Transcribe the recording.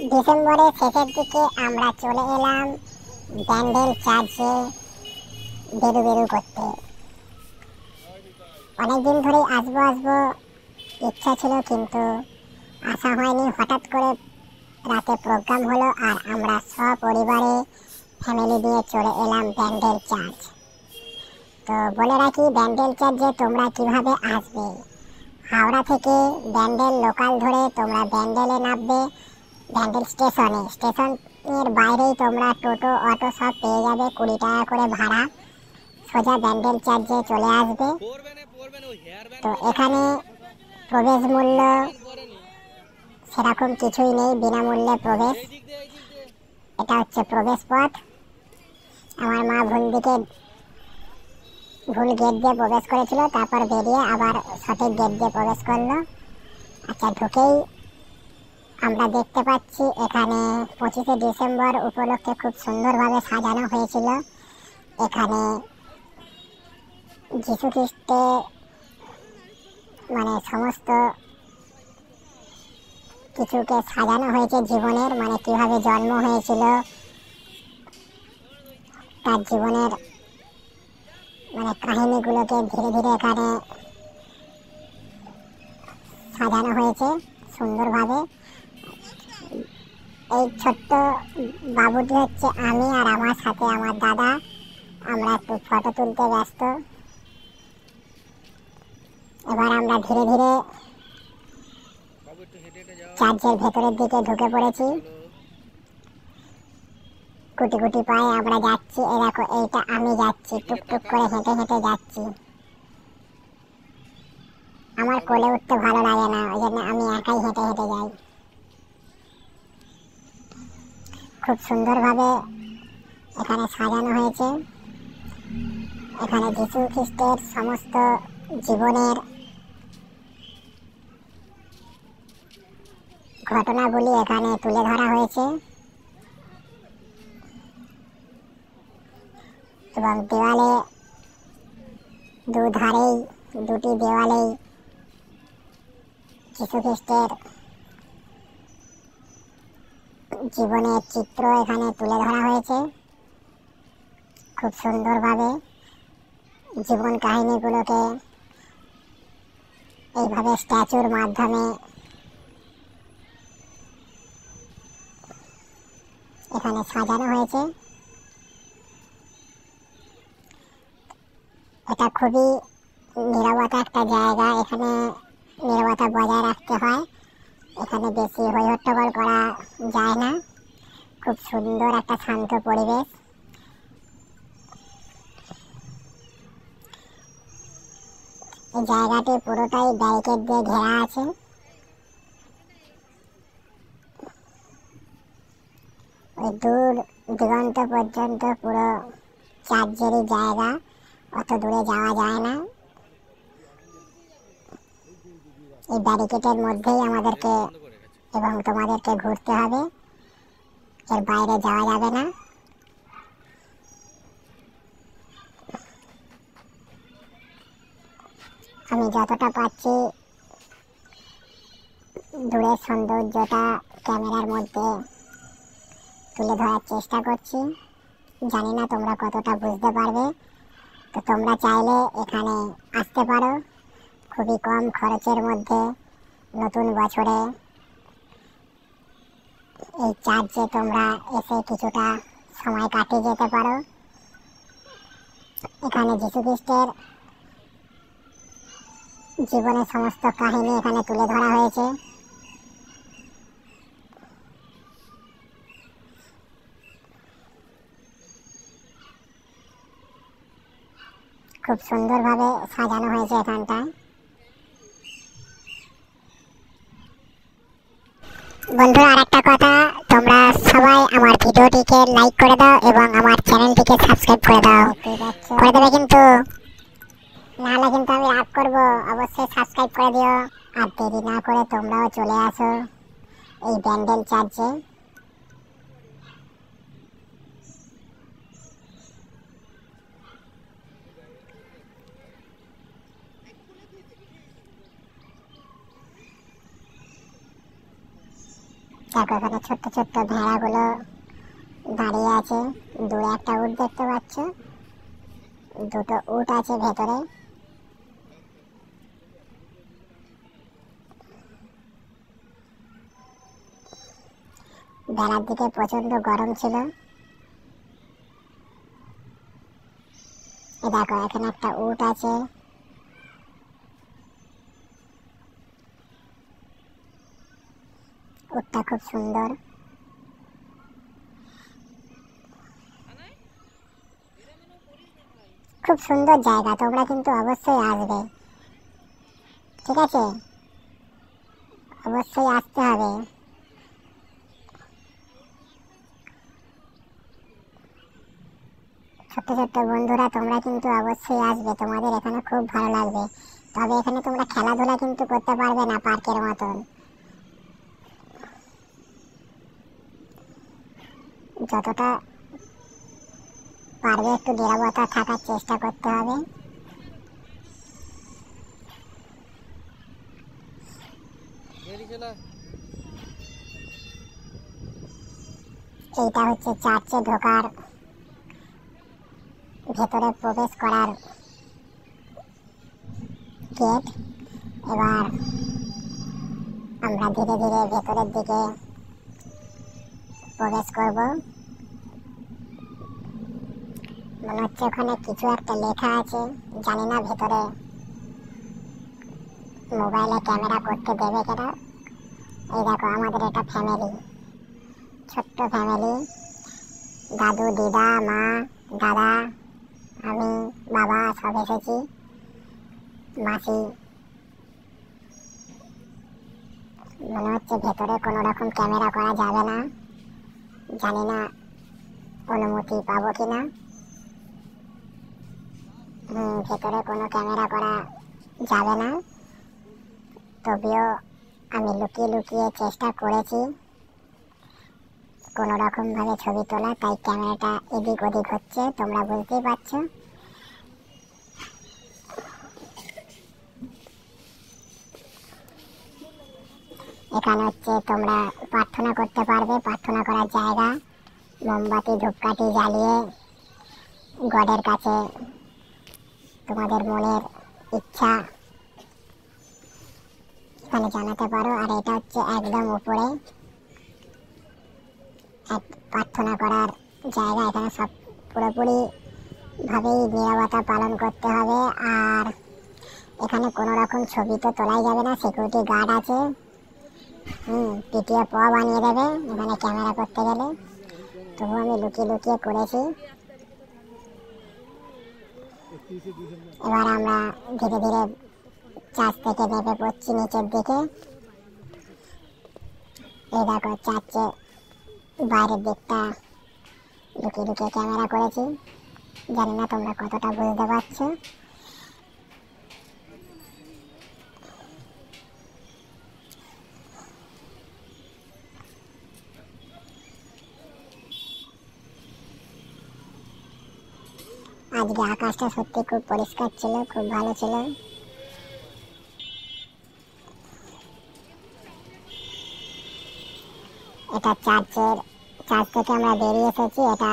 ডিসেম্বরের শেষের দিকে আমরা চলে এলাম ব্যান্ডেল চার্চে বেরু বেরু করতে। অনেকদিন ধরেই আসবো আসবো ইচ্ছা ছিল, কিন্তু আসা হয়নি। হঠাৎ করে রাতে প্রোগ্রাম হলো আর আমরা সপরিবারে ফ্যামিলি নিয়ে চলে এলাম ব্যান্ডেল চার্চ। তো বলে রাখি, ব্যান্ডেল চার্চে তোমরা কিভাবে আসবে। হাওড়া থেকে ব্যান্ডেল লোকাল ধরে তোমরা ব্যান্ডেলে নামবে। ব্যান্ডেল স্টেশনের বাইরেই তোমরা টোটো অটো সব পেয়ে যাবে, 20 টাকা করে ভাড়া। সোজা ব্যান্ডেল চার্চে চলে আসবে। তো এখানে প্রবেশ মূল্য সেরকম কিছুই নেই, বিনামূল্যে প্রবেশ। এটা হচ্ছে প্রবেশ পথ। আমার মা ভুল গেট দিয়ে প্রবেশ করেছিল, তারপর বেরিয়ে আবার সঠিক গেট দিয়ে প্রবেশ করলো। আচ্ছা, ঢুকেই আমরা দেখতে পাচ্ছি এখানে 25শে ডিসেম্বর উপলক্ষে খুব সুন্দরভাবে সাজানো হয়েছিল। এখানে যিশু খ্রিস্টে সমস্ত কিছুকে সাজানো হয়েছে জীবনের, কিভাবে জন্ম হয়েছিল, তার জীবনের কাহিনীগুলোকে ধীরে ধীরে এখানে সাজানো হয়েছে সুন্দরভাবে। এই ছোট্ট বাবুটি হচ্ছে আমি, আর আমার সাথে আমার দাদা। আমরা একটু ফটো তুলতে ব্যস্ত। এবার আমরা ধীরে ধীরে চার্চের ভেতরের দিকে ঢুকে পড়েছি। কুটি কুটি পায়ে আমরা যাচ্ছি। এই দেখো, এইটা আমি যাচ্ছি, টুকটুক করে হেঁটে হেঁটে যাচ্ছি। আমার কোলে উঠতে ভালো লাগে না, ওই জন্য আমি একাই হেঁটে হেঁটে যাই। খুব সুন্দরভাবে এখানে সাজানো হয়েছে। এখানে যিশু খ্রিস্টের সমস্ত জীবনের ঘটনাগুলি এখানে তুলে ধরা হয়েছে, এবং দেওয়ালে দুটি দেওয়ালেই যিশু খ্রিস্টের জীবনের চিত্র এখানে তুলে ধরা হয়েছে। খুব সুন্দরভাবে জীবন কাহিনীগুলোকে এইভাবে স্ট্যাচুর মাধ্যমে এখানে সাজানো হয়েছে। এটা খুবই নীরবতা একটা জায়গা, এখানে নীরবতা বজায় রাখতে হয়। এখানে বেশি হইহট্টগোল করা যায় না। খুব সুন্দর একটা শান্ত পরিবেশ। এই জায়গাটি পুরোটাই ব্যারিকেড দিয়ে ঘেরা আছে। ওই দূর দিগন্ত পর্যন্ত পুরো চার্চেরই জায়গা, অত দূরে যাওয়া যায় না। এই ব্যারিকেডের মধ্যেই আমাদেরকে এবং তোমাদেরকে ঘুরতে হবে, এর বাইরে যাওয়া যাবে না। আমি যতটা পাচ্ছি দূরের সৌন্দর্যটা ক্যামেরার মধ্যে তুলে ধরার চেষ্টা করছি। জানি না তোমরা কতটা বুঝতে পারবে। তো তোমরা চাইলে এখানে আসতে পারো, খুবই কম খরচের মধ্যে নতুন বছরে এই চার্চে তোমরা এসে কিছুটা সময় কাটিয়ে যেতে পারো। এখানে যিশু খ্রিস্টের জীবনের সমস্ত কাহিনী এখানে তুলে ধরা হয়েছে। খুব সুন্দরভাবে সাজানো হয়েছে এখানটায়। বন্ধুরা, আরেকটা কথা, তোমরা সবাই আমার ভিডিওটিকে লাইক করে দাও এবং আমার চ্যানেলটিকে সাবস্ক্রাইব করে দাও। করে দেবে কিন্তু, নাহলে কিন্তু আমি রাগ করবো। অবশ্যই সাবস্ক্রাইব করে দিও। আর দেরি না করে তোমরাও চলে আসো এই ব্যান্ডেল চার্চে। দেখো এখানে ছোট্ট ছোট্ট ভেড়াগুলো দাঁড়িয়ে আছে। দূরে একটা উট দেখতে পাচ্ছ, দুটো উট আছে ভেতরে। বেলার দিকে প্রচন্ড গরম ছিল। দেখো এখানে একটা উট আছে। উটটা খুব সুন্দর। খুব সুন্দর জায়গা, তোমরা কিন্তু অবশ্যই আসবে, ঠিক আছে? অবশ্যই আসতে হবে। ছোট্ট ছোট্ট বন্ধুরা, তোমরা কিন্তু অবশ্যই আসবে, তোমাদের এখানে খুব ভালো লাগবে। তবে এখানে তোমরা খেলাধুলা কিন্তু করতে পারবে না পার্কের মতন। যতটা পারবে একটু নিরাপত্তা থাকার চেষ্টা করতে হবে। এইটা হচ্ছে চার্চে ঢোকার, ভেতরে প্রবেশ করার গেট। এবার আমরা ধীরে ধীরে ভেতরের দিকে প্রবেশ করব। মনে হচ্ছে ওখানে কিছু একটা লেখা আছে, জানি না ভেতরে মোবাইলে ক্যামেরা করতে দেবে কিনা। এই দেখো আমাদের এটা ফ্যামিলি, ছোট্ট ফ্যামিলি। দাদু, দিদা, মা, দাদা, আমি, বাবা সব এসেছি, মাসি। মনে হচ্ছে ভেতরে কোনো রকম ক্যামেরা করা যাবে না, জানি না অনুমতি পাবো কিনা। ভেতরে কোনো ক্যামেরা করা যাবে না, তবেও আমি লুকিয়ে লুকিয়ে চেষ্টা করেছি কোনো রকম ভাবে ছবি তোলা, তাই ক্যামেরাটা এদিক ওদিক হচ্ছে, তোমরা বুঝতেই পারছো। এখানে হচ্ছে তোমরা প্রার্থনা করতে পারবে, প্রার্থনা করার জায়গা। মোমবাতি ধূপকাঠি জ্বালিয়ে গডের কাছে তোমাদের মনের ইচ্ছা এখানে জানাতে পারো। আর এটা হচ্ছে একদম উপরে এক প্রার্থনা করার জায়গা। এখানে সব পুরোপুরি ভাবেই নিরাপত্তা পালন করতে হবে। আর এখানে কোনো রকম ছবি তো তোলাই যাবে না, সিকিউরিটি গার্ড আছে। পিটিয়ে বানিয়ে দেবে এখানে ক্যামেরা করতে গেলে। তবু আমি লুকিয়ে লুকিয়ে করেছি। এবার আমরা ধীরে ধীরে চার্চ থেকে নেমে পড়ছি নিচের দিকে। এই দেখো চার্চে বাইরের দিকটা লুকিয়ে লুকিয়ে ক্যামেরা করেছি, জানি না তোমরা কতটা বুঝতে পারছো। আজকে আকাশটা সত্যি খুব পরিষ্কার ছিল, খুব ভালো ছিল। এটা চার্চ থেকে আমরা বেরিয়ে এসেছি। এটা